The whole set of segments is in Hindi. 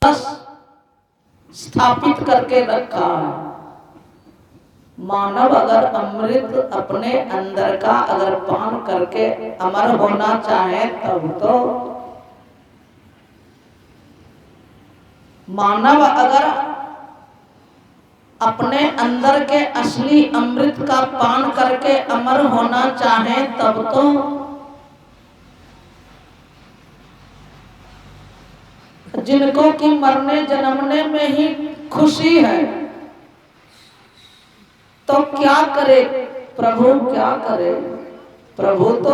प्रोसेस स्थापित करके रखा है। मानव अगर अमृत अपने अंदर का अगर पान करके अमर होना चाहे तब तो, मानव अगर अपने अंदर के असली अमृत का पान करके अमर होना चाहे तब तो, जिनको कि मरने जन्मने में ही खुशी है तो क्या करे प्रभु, क्या करे प्रभु? तो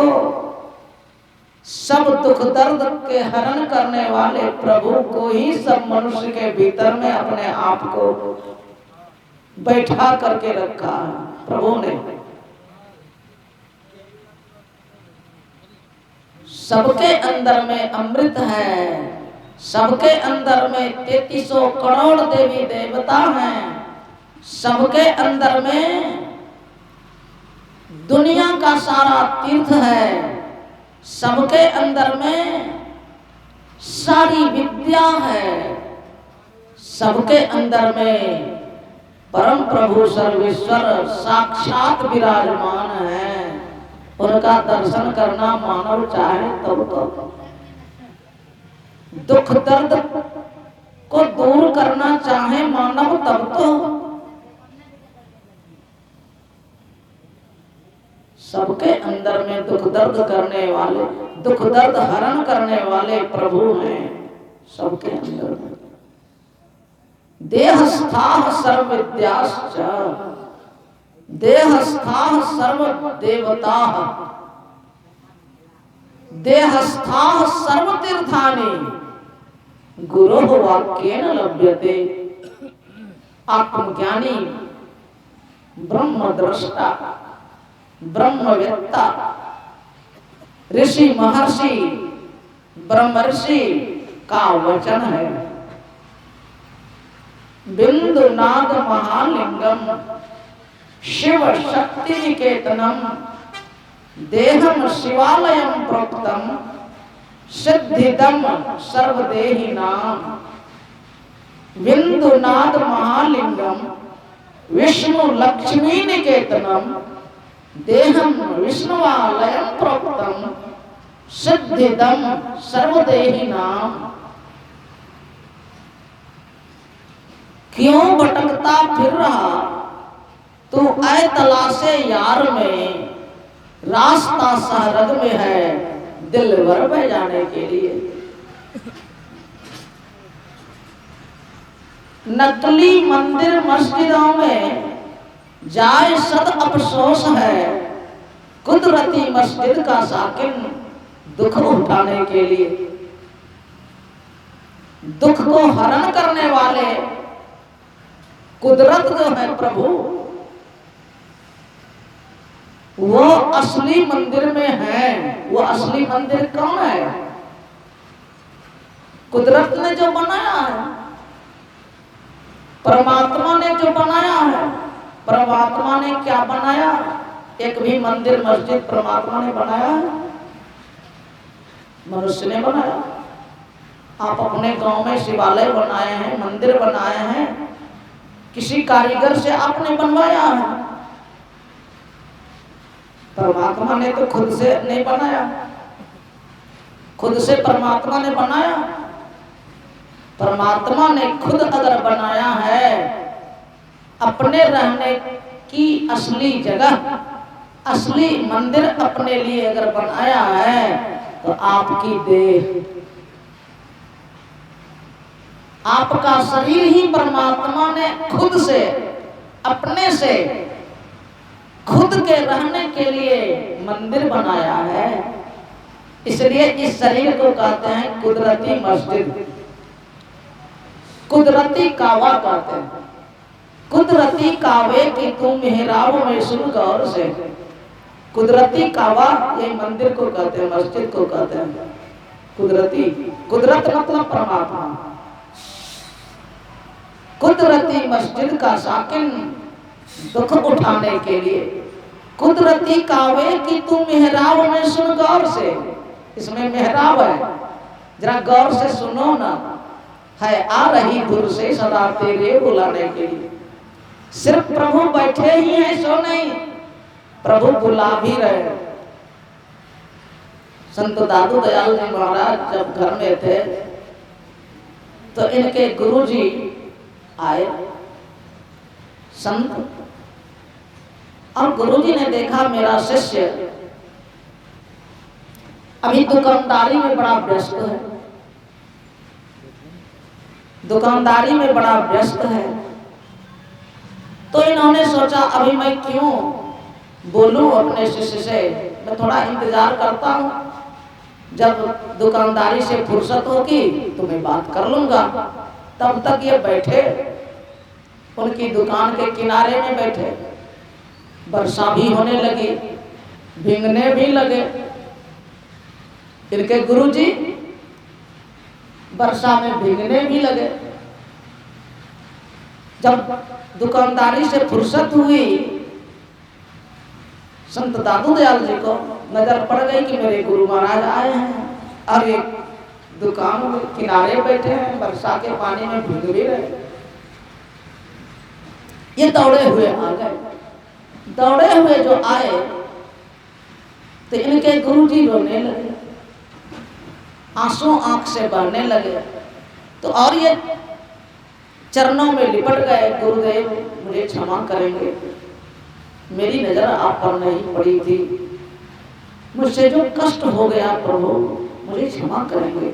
सब दुख दर्द के हरण करने वाले प्रभु को ही सब मनुष्य के भीतर में अपने आप को बैठा करके रखा है प्रभु ने। सबके अंदर में अमृत है, सबके अंदर में 33 करोड़ देवी देवता हैं, सबके अंदर में दुनिया का सारा तीर्थ है, सबके अंदर में सारी विद्या है, सबके अंदर में परम प्रभु सर्वेश्वर साक्षात विराजमान है। उनका दर्शन करना मानव चाहे तब तो, दुख दर्द को दूर करना चाहे मानव तब तो, सबके अंदर में दुख दर्द करने वाले, दुख दर्द हरण करने वाले प्रभु हैं सबके अंदर में। देहस्थाः सर्व विद्याश्च देहस्थाः सर्व देवताः देहस्थाः सर्व तीर्थानि गुरोः वाक्येन लभ्यते। आत्मज्ञानी, ब्रह्मद्रष्टा, ब्रह्मवेत्ता, ऋषि महर्षि ब्रह्मर्षि का वचन है। बिंदुनाद महालिंगम शिव शक्ति निकेतनम देहम शिवालयम प्रोक्तम सिद्धिदम सर्वदेहिनाम। बिंदुनाद महालिंगम विष्णु लक्ष्मी निकेतनम देहम विष्णुवालयम प्रोक्तम सिद्धिदम सर्वदेहिनाम। क्यों भटकता फिर रहा तू ऐ तलाशे यार में, रास्ता सहरग में है दिलवर में जाने के लिए। नकली मंदिर मस्जिदों में जाए सद अफसोस है, कुदरती मस्जिद का साकिन दुख उठाने के लिए। दुख को हरण करने वाले कुदरत जो है प्रभु, वो असली मंदिर में है। वो असली मंदिर कौन है? कुदरत ने जो बनाया है, परमात्मा ने जो बनाया है। परमात्मा ने क्या बनाया? एक भी मंदिर मस्जिद परमात्मा ने बनाया है? मनुष्य ने बनाया। आप अपने गांव में शिवालय बनाए हैं, मंदिर बनाए हैं, किसी कारीगर से आपने बनवाया है? परमात्मा ने तो खुद से नहीं बनाया। खुद से परमात्मा ने बनाया? परमात्मा ने खुद अगर बनाया है, अपने रहने की असली जगह, असली मंदिर अपने लिए अगर बनाया है, तो आपकी देह, आपका शरीर ही परमात्मा ने खुद से, अपने से, खुद के रहने के लिए मंदिर बनाया है। इसलिए इस शरीर को कहते हैं कुदरती मस्जिद, कुदरती कावा कहते हैं। कुदरती कावे की तुम मेहराब में सुन गौर से। कुदरती कावा ये मंदिर को कहते हैं, मस्जिद को कहते हैं कुदरती। कुदरत मतलब परमात्मा। कुदरती मस्जिद का साकिन दुख उठाने के लिए। कुदरती कावे की तुम मेहराब में सुन गौर से। इसमें मेहराब है, जरा गौर से सुनो ना। है आ रही दूर से सदा तेरे बुलाने के लिए। सिर्फ प्रभु बैठे ही हैं सो नहीं, प्रभु बुला भी रहे। संत दादू दयाल जी महाराज जब घर में थे तो इनके गुरुजी आए संत, और गुरुजी ने देखा मेरा शिष्य अभी दुकानदारी में बड़ा व्यस्त है, दुकानदारी में बड़ा व्यस्त है। तो इन्होंने सोचा अभी मैं क्यों बोलूं अपने शिष्य से, मैं थोड़ा इंतजार करता हूं, जब दुकानदारी से फुर्सत होगी तो मैं बात कर लूंगा। तब तक ये बैठे उनकी दुकान के किनारे में बैठे, वर्षा भी होने लगी, भीगने भी लगे। इनके गुरुजी वर्षा में भीगने भी लगे। जब दुकानदारी से फुर्सत हुई, संत दादू दयाल जी को नजर पड़ गई कि मेरे गुरु महाराज आए हैं और एक दुकान के किनारे बैठे हैं, वर्षा के पानी में भीग भी रहे। ये दौड़े हुए आ गए। दौड़े हुए जो आए तो इनके गुरुजी रोने लगे, आंसू आंख से बहने लगे। तो और ये चरणों में लिपट गए, गुरुदेव मुझे क्षमा करेंगे, मेरी नजर आप पर नहीं पड़ी थी, मुझसे जो कष्ट हो गया प्रभु मुझे क्षमा करेंगे,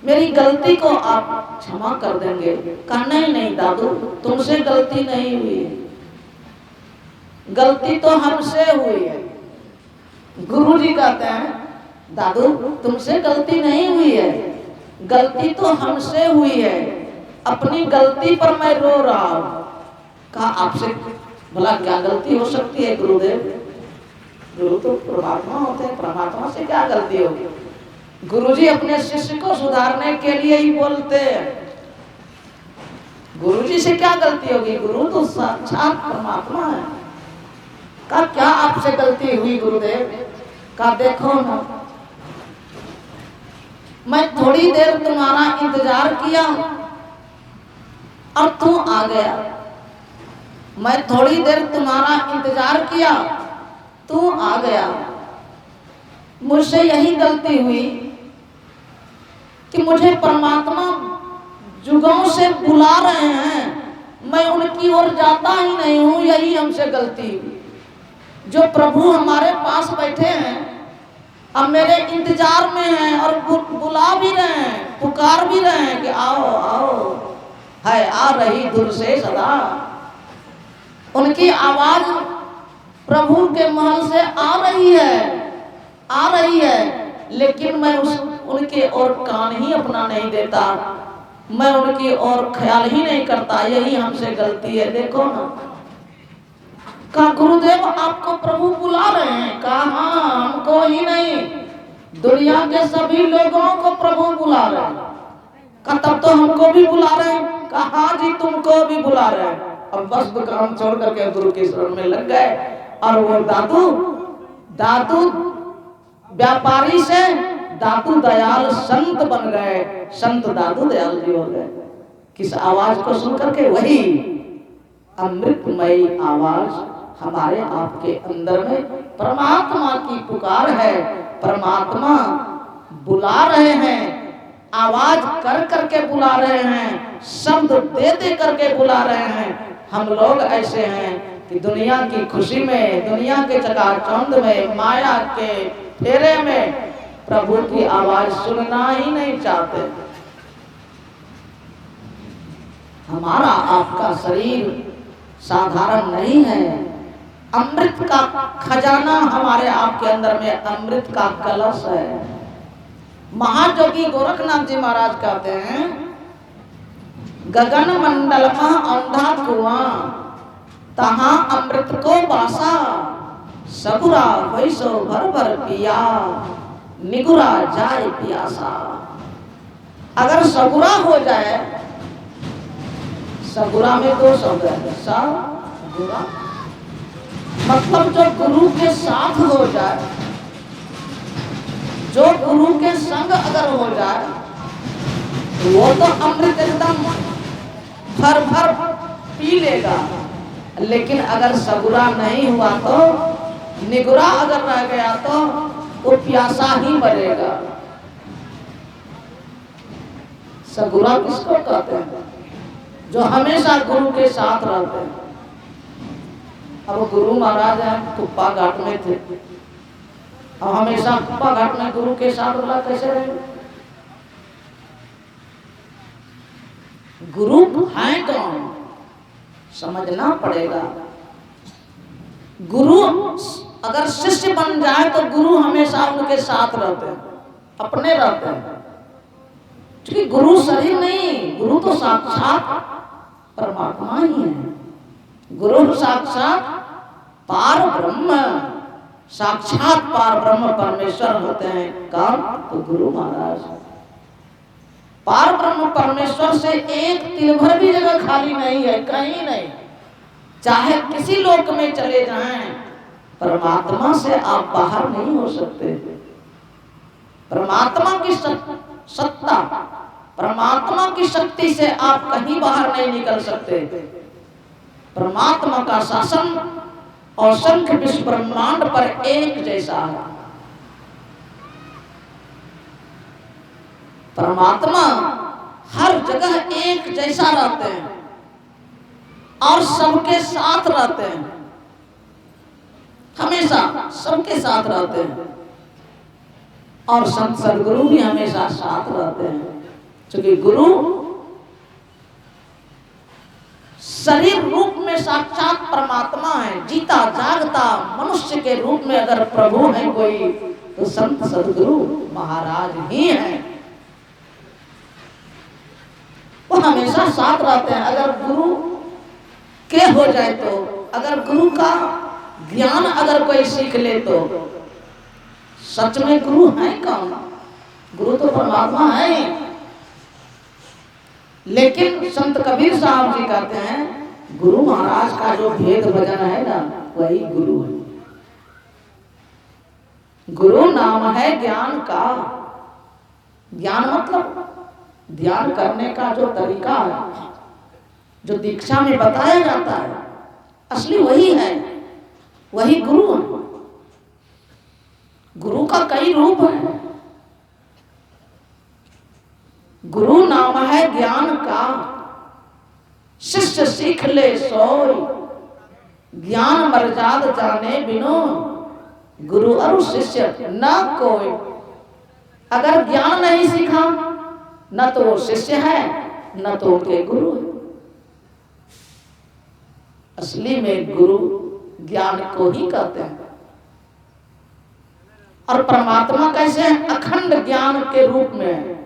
मेरी गलती को आप क्षमा कर देंगे। कहा नहीं नहीं दादू, तुमसे गलती नहीं हुई, गलती तो हमसे हुई है। गुरुजी कहते हैं दादू तुमसे गलती नहीं हुई है, गलती तो हमसे हुई है, अपनी गलती पर मैं रो रहा हूं। कहा आपसे भला क्या गलती हो सकती है गुरुदेव, गुरु तो परमात्मा होते हैं, परमात्मा से क्या गलती होगी। गुरुजी अपने शिष्य को सुधारने के लिए ही बोलते हैं, गुरुजी से क्या गलती होगी, गुरु तो साक्षात परमात्मा है। कहा क्या आपसे गलती हुई गुरुदेव। कहा देखो ना, मैं थोड़ी देर तुम्हारा इंतजार किया और तू आ गया, मैं थोड़ी देर तुम्हारा इंतजार किया तू आ गया, मुझसे यही गलती हुई कि मुझे परमात्मा जुगों से बुला रहे हैं, मैं उनकी ओर जाता ही नहीं हूं, यही हमसे गलती हुई। जो प्रभु हमारे पास बैठे हैं अब मेरे इंतजार में हैं और बुला भी रहे हैं, पुकार भी रहे हैं कि आओ आओ, है आ रही दूर से सदा। उनकी आवाज प्रभु के महल से आ रही है, लेकिन मैं उनके और कान ही अपना नहीं देता, मैं उनकी और ख्याल ही नहीं करता, यही हमसे गलती है। देखो ना, कहा गुरुदेव आपको प्रभु बुला रहे हैं। कहा हाँ, हमको ही नहीं, दुनिया के सभी लोगों को प्रभु बुला रहे हैं। कहा तब तो हमको भी बुला रहे हैं। कहा हाँ जी, तुमको भी बुला रहे हैं। अब बस दुकान छोड़ करके गुरु के शरण में लग गए और वो दादू व्यापारी से दादू दयाल संत बन गए, संत दादू दयाल जी हो गए। किस आवाज को सुन करके, वही अमृतमयी आवाज हमारे आपके अंदर में परमात्मा की पुकार है। परमात्मा बुला रहे हैं, आवाज कर करके बुला रहे हैं, शब्द दे दे करके बुला रहे हैं। हम लोग ऐसे हैं कि दुनिया की खुशी में, दुनिया के चकाचौंध में, माया के फेरे में प्रभु की आवाज सुनना ही नहीं चाहते। हमारा आपका शरीर साधारण नहीं है, अमृत का खजाना हमारे आपके अंदर में, अमृत का कलश है। महाजोगी गोरखनाथ जी महाराज कहते हैं, गगन मंडल में औंधा कुआं, तहां अमृत को बासा, सगुरा वैसो भर भर पिया, निगुरा जाए प्यासा। अगर सगुरा हो जाए, सगुरा में दो शब्द है, सगुरा मतलब जो गुरु के साथ हो जाए, जो गुरु के संग अगर हो जाए वो तो अमृत एकदम भर भर पी लेगा, लेकिन अगर सगुरा नहीं हुआ तो, निगुरा अगर रह गया तो वो प्यासा ही मरेगा। सगुरा किसको कहते हैं? जो हमेशा गुरु के साथ रहते हैं। अब गुरु महाराज हैं, कुप्पा घाट में थे, अब हमेशा कुप्पा घाट में गुरु के साथ रहा, कैसे रहेंगे? गुरु है कौन समझना पड़ेगा। गुरु अगर शिष्य बन जाए तो गुरु हमेशा उनके साथ रहते हैं, अपने रहते हैं। क्योंकि गुरु शरीर नहीं, गुरु तो साक्षात परमात्मा ही है। गुरु साक्षात पार ब्रह्म, साक्षात पार ब्रह्म परमेश्वर होते हैं। कौन? तो गुरु महाराज। पार ब्रह्म परमेश्वर से एक तिल भर भी जगह खाली नहीं है, कहीं नहीं। चाहे किसी लोक में चले जाएं, परमात्मा से आप बाहर नहीं हो सकते। परमात्मा की सत्ता, परमात्मा की शक्ति से आप कहीं बाहर नहीं निकल सकते। परमात्मा का शासन असंख्य विश्व ब्रह्मांड पर एक जैसा है। परमात्मा हर जगह एक जैसा रहते हैं और सबके साथ रहते हैं, हमेशा सबके साथ रहते हैं। और संत सदगुरु भी हमेशा साथ रहते हैं, क्योंकि गुरु शरीर रूप में साक्षात परमात्मा है। जीता जागता मनुष्य के रूप में अगर प्रभु है कोई, तो संत सदगुरु महाराज ही हैं। वो हमेशा साथ रहते हैं। अगर गुरु के हो जाए तो, अगर गुरु का ज्ञान अगर कोई सीख ले तो सच में गुरु है कौन? गुरु तो परमात्मा है। लेकिन संत कबीर साहब जी कहते हैं गुरु महाराज का जो भेद भजन है ना, वही गुरु है। गुरु नाम है ज्ञान का। ज्ञान मतलब ध्यान करने का जो तरीका है, जो दीक्षा में बताया जाता है, असली वही है, वही गुरु है। गुरु का कई रूप है। गुरु नाम है ज्ञान का, शिष्य सीख ले सोई, ज्ञान मर्याद जाने बिनो, गुरु और शिष्य न कोई। अगर ज्ञान नहीं सीखा, न तो वो शिष्य है, न तो उनके गुरु है। असली में गुरु ज्ञान को ही कहते हैं। और परमात्मा कैसे है? अखंड ज्ञान के रूप में।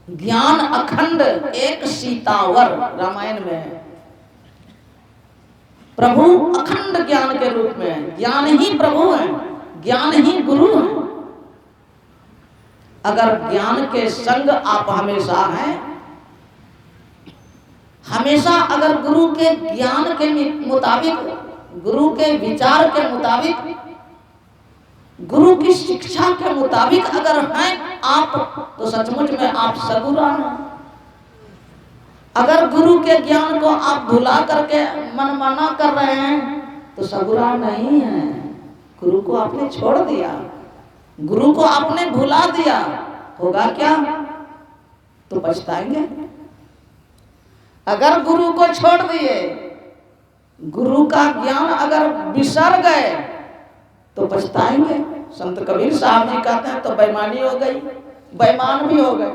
ज्ञान अखंड एक सीतावर, रामायण में प्रभु अखंड ज्ञान के रूप में। ज्ञान ही प्रभु है, ज्ञान ही गुरु है। अगर ज्ञान के संग आप हमेशा हैं, हमेशा अगर गुरु के ज्ञान के मुताबिक, गुरु के विचार के मुताबिक, गुरु की शिक्षा के मुताबिक अगर हैं आप, तो सचमुच में आप सगुरा हैं। अगर गुरु के ज्ञान को आप भुला करके मनमाना कर रहे हैं, तो सगुरा नहीं है। गुरु को आपने छोड़ दिया, गुरु को आपने भुला दिया, होगा क्या? तो पछताएंगे। अगर गुरु को छोड़ दिए, गुरु का ज्ञान अगर बिसर गए, तो पछताएंगे। संत कबीर साहब जी कहते हैं तो बेईमानी हो गई, बेईमान भी हो गए।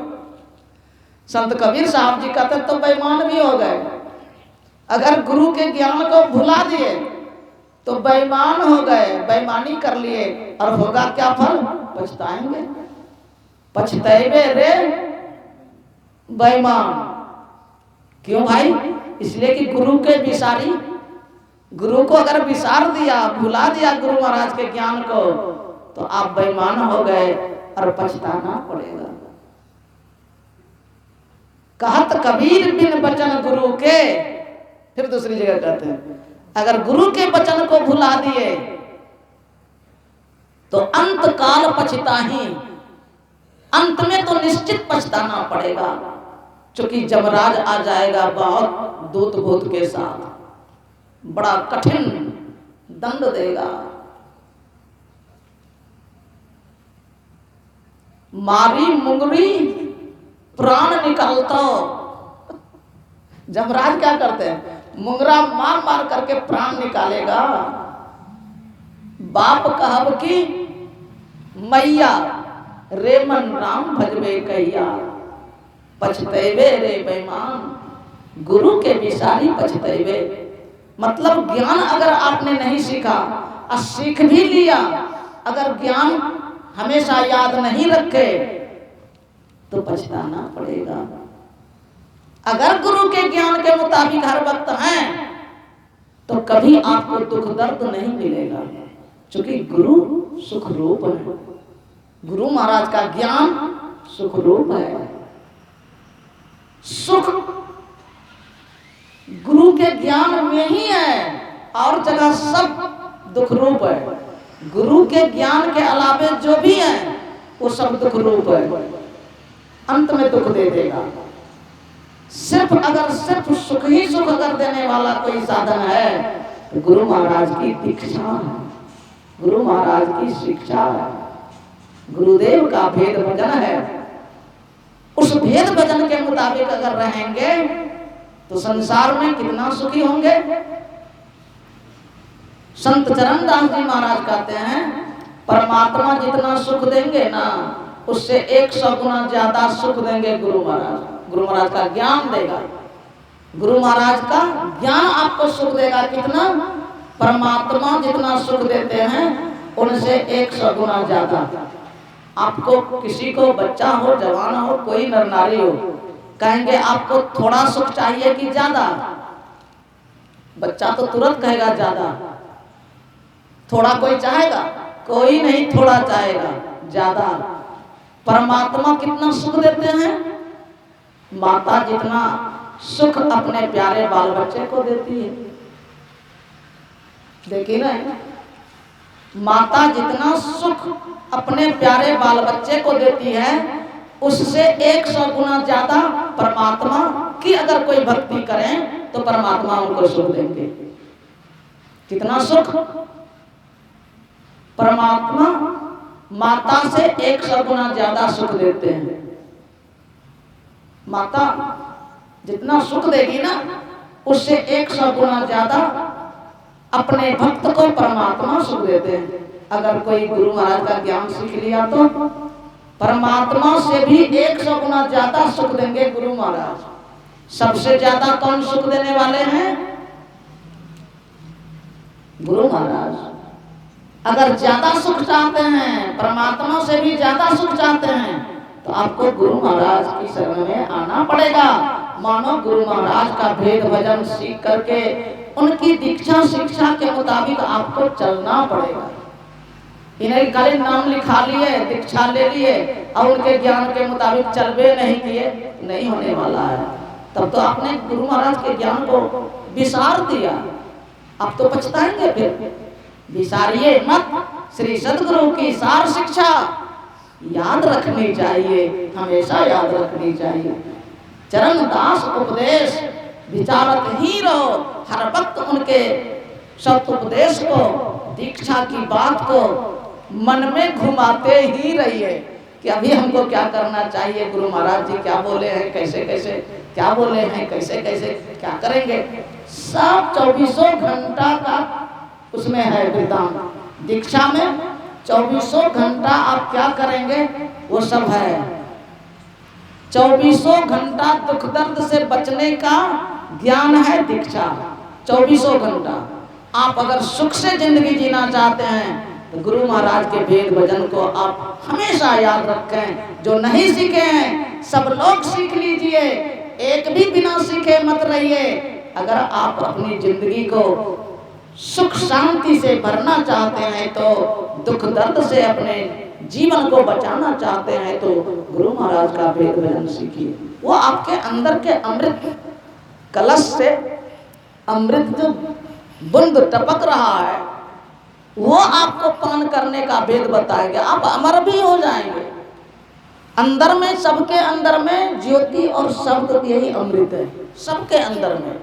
संत कबीर साहब जी कहते हैं तो बेईमान भी हो गए। अगर गुरु के ज्ञान को भुला दिए तो बेईमान हो गए, बेईमानी कर लिए, और होगा क्या फल? पछताएंगे। पछताएंगे रे बेईमान। क्यों भाई? इसलिए कि गुरु के विसारी, गुरु को अगर विसार दिया, भुला दिया गुरु महाराज के ज्ञान को, तो आप बेईमान हो गए और पछताना पड़ेगा। कहत कबीर बिन बचन गुरु के, फिर दूसरी जगह कहते हैं अगर गुरु के वचन को भुला दिए तो अंत काल पछताही। अंत में तो निश्चित पछताना पड़ेगा, क्योंकि जमराज आ जाएगा बहुत दूत भूत के साथ, बड़ा कठिन दंड देगा। मारी मुंगरी प्राण निकालता। जमराज क्या करते हैं, मुंगरा मार मार करके प्राण निकालेगा। बाप कहब की मैया रे मन राम भजबे कैया, पछतैबे रे बेईमान गुरु के विसारी पछतैबे। मतलब ज्ञान अगर आपने नहीं सीखा और सीख भी लिया, अगर ज्ञान हमेशा याद नहीं रखे तो पछताना पड़ेगा। अगर गुरु के ज्ञान के मुताबिक हर वक्त हैं तो कभी आपको दुख दर्द नहीं मिलेगा, क्योंकि गुरु सुख रूप है। गुरु महाराज का ज्ञान सुख रूप है। सुख गुरु के ज्ञान में ही है, और जगह सब दुख रूप है। गुरु के ज्ञान के अलावे जो भी है वो सब दुख रूप है, अंत में दुख दे देगा। सिर्फ सुख ही सुख अगर देने वाला कोई साधन है तो गुरु महाराज की दीक्षा है, गुरु महाराज की शिक्षा है, गुरुदेव का भेद भजन है। उस भेद भजन के मुताबिक अगर रहेंगे तो संसार में कितना सुखी होंगे। संत चरणदास जी महाराज कहते हैं, परमात्मा जितना सुख देंगे ना, उससे 100 गुना ज्यादा सुख देंगे गुरु महाराज। गुरु महाराज का ज्ञान देगा, गुरु महाराज का ज्ञान आपको सुख देगा। कितना? परमात्मा जितना सुख देते हैं उनसे 100 गुना ज्यादा। आपको किसी को बच्चा हो, जवान हो, कोई नर नारी हो, कहेंगे आपको थोड़ा सुख चाहिए कि ज्यादा? बच्चा तो तुरंत कहेगा ज्यादा। थोड़ा कोई चाहेगा? कोई नहीं थोड़ा चाहेगा, ज्यादा। परमात्मा कितना सुख देते हैं? माता जितना सुख अपने प्यारे बाल बच्चे को देती है, देखिए ना, माता जितना सुख अपने प्यारे बाल बच्चे को देती है उससे 100 गुना ज्यादा परमात्मा की अगर कोई भक्ति करें तो परमात्मा उनको सुख देंगे। कितना सुख? परमात्मा माता से 100 गुना ज्यादा सुख देते हैं। माता जितना सुख देगी ना, उससे 100 गुना ज्यादा अपने भक्त को परमात्मा सुख देते हैं। अगर कोई गुरु महाराज का ज्ञान सीख लिया तो परमात्मा से भी 100 गुना ज्यादा सुख देंगे गुरु महाराज। सबसे ज्यादा कौन सुख देने वाले हैं? गुरु महाराज। अगर ज्यादा सुख चाहते हैं, परमात्मा से भी ज्यादा सुख चाहते हैं, तो आपको गुरु महाराज की शरण में आना पड़ेगा। मानो गुरु महाराज का भेद भजन सीख करके उनकी दीक्षा शिक्षा के मुताबिक आपको चलना पड़ेगा। इन्हें खाली नाम लिखा लिए, दीक्षा ले लिए और उनके ज्ञान के मुताबिक चलवे नहीं किए, नहीं होने वाला है। तब तो आपने गुरु महाराज के ज्ञान को विसार दिया, आप तो पछताएंगे फिर। विसारिए मत, श्री सद्गुरु की सार शिक्षा याद रखनी चाहिए, हमेशा याद रखनी चाहिए। चरण दास उपदेश विचारत ही रहो, हर वक्त उनके सत उपदेश को, दीक्षा की बात को मन में घुमाते ही रहिए कि अभी हमको क्या करना चाहिए, गुरु महाराज जी क्या बोले हैं, कैसे कैसे क्या बोले हैं, कैसे कैसे क्या करेंगे। सब 24 घंटा का उसमें है वृत्तांत। दीक्षा में 24 घंटा आप क्या करेंगे वो सब है। 24 घंटा दुख दर्द से बचने का ज्ञान है दीक्षा। 24 घंटा आप अगर सुख से जिंदगी जीना चाहते हैं तो गुरु महाराज के भेद भजन को आप हमेशा याद रखें। जो नहीं सीखे हैं सब लोग सीख लीजिए, एक भी बिना सीखे मत रहिए। अगर आप अपनी जिंदगी को सुख शांति से भरना चाहते हैं, तो दुख दर्द से अपने जीवन को बचाना चाहते हैं, तो गुरु महाराज का भेद भजन सीखिए। वो आपके अंदर के अमृत कलश से अमृत जो बूंद टपक रहा है वो आपको पान करने का भेद बताएंगे। आप अमर भी हो जाएंगे। अंदर में, सबके अंदर में ज्योति और शब्द यही अमृत है। सबके अंदर में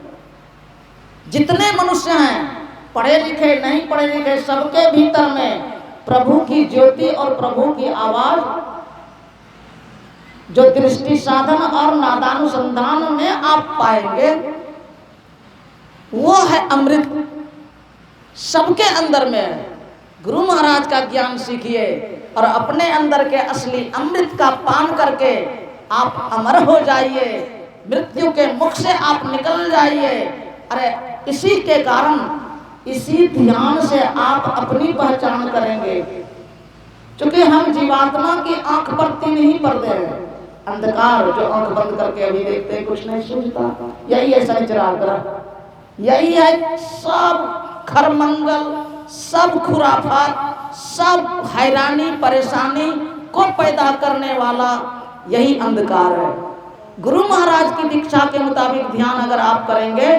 जितने मनुष्य हैं, पढ़े लिखे नहीं पढ़े लिखे, सबके भीतर में प्रभु की ज्योति और प्रभु की आवाज जो दृष्टि साधन और नादानुसंधान में आप पाएंगे, वो है अमृत। सबके अंदर में है। गुरु महाराज का ज्ञान सीखिए और अपने अंदर के असली अमृत का पान करके आप अमर हो जाइए, मृत्यु के मुख से आप निकल जाइए। अरे इसी के कारण, इसी ध्यान से आप अपनी पहचान करेंगे। क्योंकि हम जीवात्मा की आंख पर 3 ही पर्दे हैं। अंधकार जो आंख बंद करके अभी देखते हैं, कुछ नहीं सूझता, यही है शनिचर ग्रह, यही है सब खरमंगल, सब खुराफात, सब हैरानी परेशानी को पैदा करने वाला यही अंधकार है। गुरु महाराज की दीक्षा के मुताबिक ध्यान अगर आप करेंगे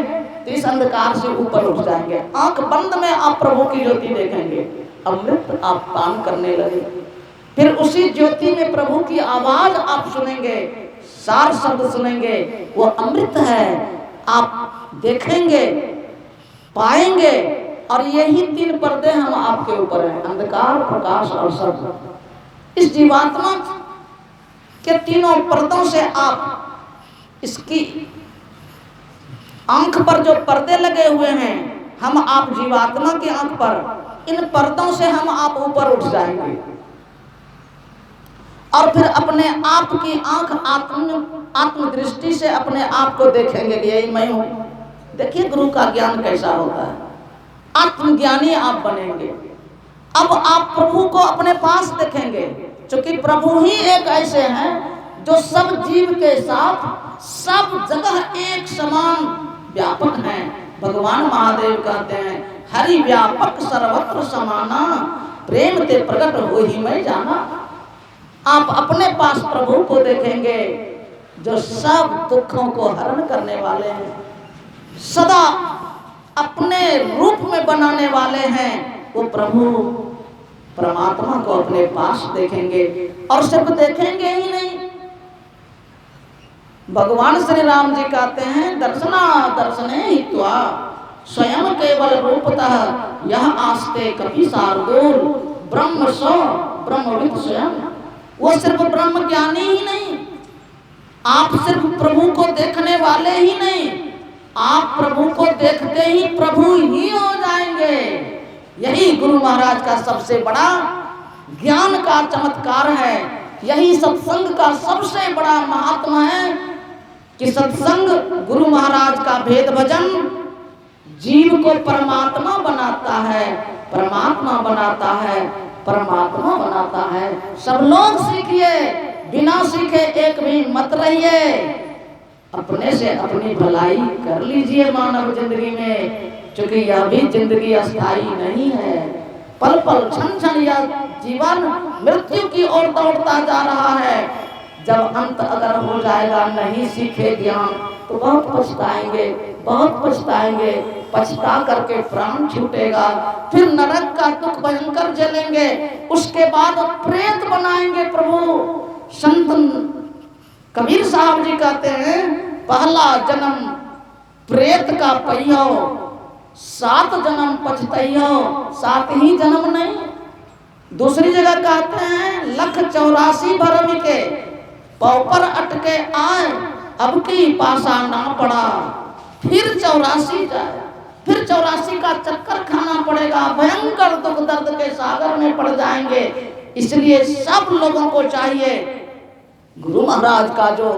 तो इस अंधकार से ऊपर उठ जाएंगे। आंख बंद में आप प्रभु की ज्योति देखेंगे, अमृत आप पान करने लगे। फिर उसी ज्योति में प्रभु की आवाज आप सुनेंगे, सार शब्द सुनेंगे, वो अमृत है। आप देखेंगे, पाएंगे, और यही 3 पर्दे हम आपके ऊपर हैं, अंधकार, प्रकाश और शब्द। इस जीवात्मा के तीनों पर्दों से आप, इसकी आंख पर जो पर्दे लगे हुए हैं, हम आप जीवात्मा की आंख पर, इन पर्दों से हम आप ऊपर उठ जाएंगे और फिर अपने आप की आंख आत्म दृष्टि से अपने आप को देखेंगे कि यही मैं हूं। देखिए गुरु का ज्ञान कैसा होता है, आत्मज्ञानी आप बनेंगे। अब आप प्रभु को अपने पास देखेंगे, क्योंकि प्रभु ही एक ऐसे हैं जो सब जीव के साथ सब जगह एक समान व्यापक हैं। भगवान महादेव कहते हैं, हरि व्यापक सर्वत्र समाना, प्रेम ते प्रकट हो ही मैं जाना। आप अपने पास प्रभु को देखेंगे जो सब दुखों को हरण करने वाले हैं, सदा अपने रूप में बनाने वाले हैं। वो प्रभु परमात्मा को अपने पास देखेंगे और सिर्फ देखेंगे ही नहीं, भगवान श्री राम जी कहते हैं, दर्शना दर्शने हित्वा स्वयं केवल रूपतः यह आस्ते कपि शार्दूल ब्रह्म सो ब्रह्मविद स्वयं। वो सिर्फ ब्रह्म ज्ञानी ही नहीं, आप सिर्फ प्रभु को देखने वाले ही नहीं, आप प्रभु को देखते ही प्रभु ही हो जाएंगे। यही गुरु महाराज का सबसे बड़ा ज्ञान का चमत्कार है। यही सत्संग का सबसे बड़ा महात्मा है कि सत्संग गुरु महाराज का भेद भजन जीव को परमात्मा बनाता है, परमात्मा बनाता है, परमात्मा बनाता है। सब लोग सीखिए, बिना सीखे एक भी मत रहिए। अपने से अपनी भलाई कर लीजिए मानव जिंदगी में, क्योंकि यह भी जिंदगी अस्थायी नहीं है। पल पल क्षण क्षण यह जीवन मृत्यु की ओर दौड़ता जा रहा है। जब अंत अगर हो जाएगा, नहीं सीखे ज्ञान, तो बहुत पछताएंगे, बहुत पछताएंगे। पछता करके प्राण छूटेगा, फिर नरक का दुख भयंकर झेलेंगे, उसके बाद प्रेत बनाएंगे प्रभु। संत कबीर साहब जी कहते हैं, पहला जन्म प्रेत का पहियो, 7 जन्म पछतइयो, 7 ही जन्म नहीं। दूसरी जगह कहते हैं, 184 भरम के पौ पर अटके आए, अब की पासा ना पड़ा, फिर 84 जाए, फिर 84 का चक्कर खाना पड़ेगा, भयंकर दुख दर्द के सागर में पड़ जाएंगे। इसलिए सब लोगों को चाहिए, गुरु महाराज का जो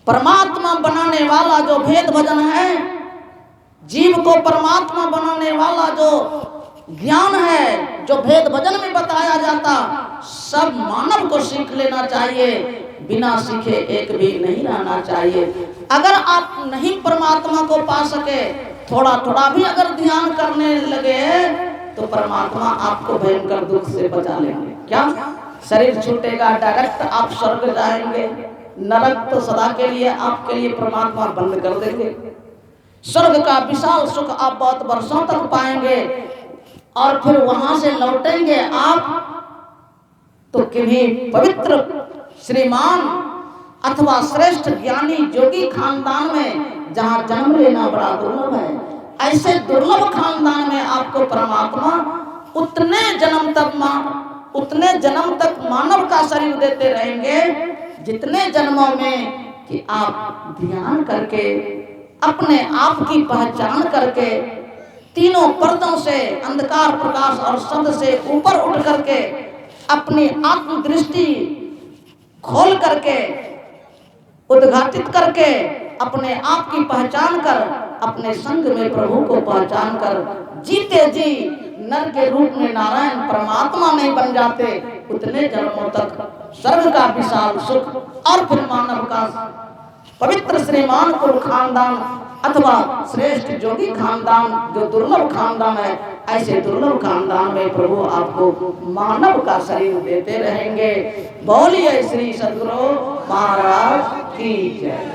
परमात्मा बनाने वाला जो भेद भजन है, जीव को परमात्मा बनाने वाला जो ज्ञान है, जो भेद भजन में बताया जाता, सब मानव को सीख लेना चाहिए। बिना सीखे एक भी नहीं रहना चाहिए। अगर आप नहीं परमात्मा को पा सके, थोड़ा थोड़ा भी अगर ध्यान करने लगे, तो परमात्मा आपको भयंकर दुख से बचा लेंगे। क्या शरीर छूटेगा, डायरेक्ट आप स्वर्ग जाएंगे, नरक तो सदा के लिए आपके लिए परमात्मा बंद कर देंगे। स्वर्ग का विशाल सुख आप बहुत वर्षों तक पाएंगे और फिर वहां से लौटेंगे आप तो किन्हीं पवित्र श्रीमान अथवा श्रेष्ठ ज्ञानी योगी खानदान में जहाँ जन्म लेना बड़ा दुर्लभ है, ऐसे दुर्लभ खानदान में आपको परमात्मा उतने जन्म तक मानव का शरीर देते रहेंगे जितने जन्मों में कि आप ध्यान करके अपने आप की पहचान करके तीनों पर्दों से, अंधकार, प्रकाश और शब्द से ऊपर उठ करके अपनी आत्म दृष्टि खोल करके उद्घाटित करके अपने आप की पहचान कर अपने संग में प्रभु को पहचान कर जीते जी नर के रूप में नारायण परमात्मा नहीं बन जाते, उतने जन्मों तक स्वर्ग का विशाल सुख और फिर मानव का पवित्र श्रीमान कुल खानदान अथवा श्रेष्ठ जोगी खानदान जो दुर्लभ खानदान है, ऐसे दुर्लभ खानदान में प्रभु आपको मानव का शरीर देते रहेंगे। बोलिए श्री सद्गुरु महाराज की जय।